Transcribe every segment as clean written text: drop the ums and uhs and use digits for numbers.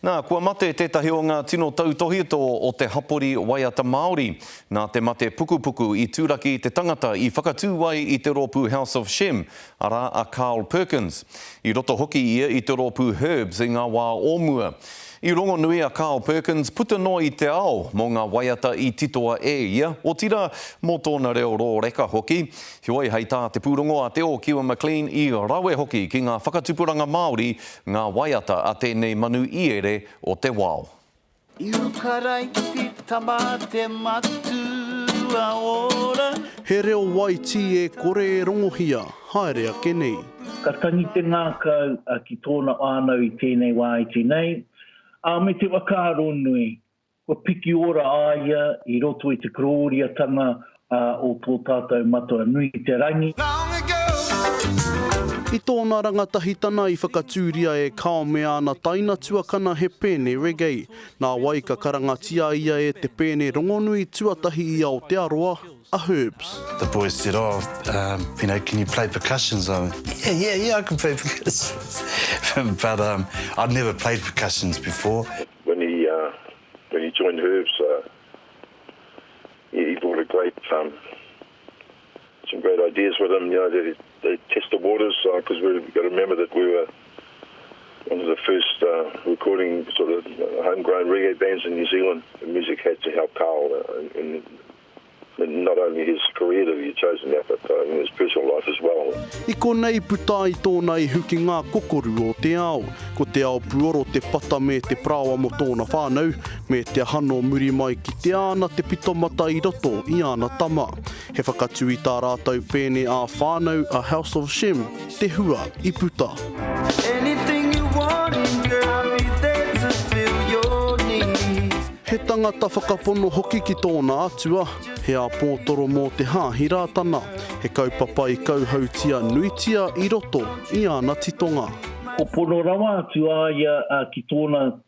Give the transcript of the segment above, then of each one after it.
Nā, kua mate tētahi o ngā tino tautohito o te hapori Waiata Māori. Nā te mate pukupuku I tūraki te tangata I whakatū ai I te rōpū House of Shem, ara a Carl Perkins. I roto hoki ia I te rōpū Herbs I ngā wā ōmua. I rongo nui a Carl Perkins, puta no I te ao mō ngā waiata I titoa ia, o tira mō tōna reo rō reka hoki. Hioi hei tā te pūrongo a Teo Kiwa McLean I rawe hoki ki ngā whakatupuranga Māori, ngā waiata a tēnei manu iere o te wao. Iukarai ki tamate matua ora. He reo waiti e kore e rongohia, haere a kenei. Ka tangi te ngākau ki tōna ānau I tēnei waiti nei. Me te wakaaro nui, kua piki ora aia I roto I te kororiatanga o tō tātou matua nui te rangi. I tōna rangatahitana I whakatūria e kao me ana taina tuakana he pēne reggae. Nā waika karangatia ia e te pēne rongonui tuatahi I ao te aroa, a Herbs. The boys said, can you play percussions? I went, yeah, I can play percussions. But I'd never played percussions before. When he joined Herbs, he brought a great, some great ideas with him. You know, they test the waters because we've got to remember that we were one of the first recording sort of homegrown reggae bands in New Zealand. The music had to help Carl in not only his career that he had chosen that, but in his personal life as well. I konei puta I tōna I huki ngā kokoru o te ao. Ko te ao puoro te pata me te prawa mo tōna whānau, me te hano muri mai ki te ana te pitomata I roto I ana tama. He whakatū I tā rātou pēne a whānau a House of Shem, te hua I puta. Anything you want, girl, I'll be there to fill your needs. He tangata whakapono hoki ki tōna atua, he a pōtoro mō te hāhira tana, he kaupapa I kauhautia nuitia I roto I ana titonga. O pono rawa atu aia ki tōna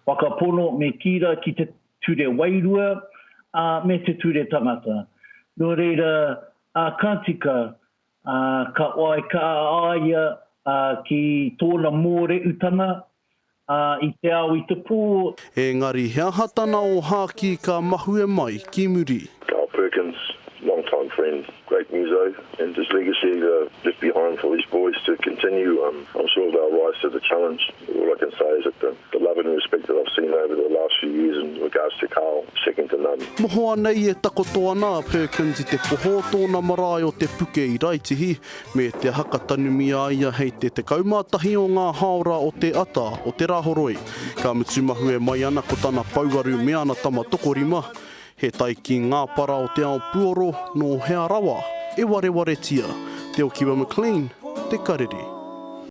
wakapono me kira ki te ture wairua me te ture tangata. Nō reira ka tika ka oai ka aia ki tōna mōre utanga I te ao I te pō. Engari hea hatana o hāki ka mahue mai ki muri. Carl Perkins, long-time friend, great muso, and his legacy left behind for his boys to continue. I'm sure they'll rise to the challenge. All I can say is that the love and respect that I've seen over the last few years in regards to Carl, second to none. Mohoa nei e takoto ana Perkins I te poho tōna marae o te puke I Raitihi, me te hakatanumi aia hei te kaumātahi o ngā haora o te ata o te rahoroi. Ka mutumahu e mai ana ko tana pauaru me ana tama tokorima, he tai ki ngā para o te ao puoro no hea rawa, e wareware tia. Teo Kiwa McLean, te karere.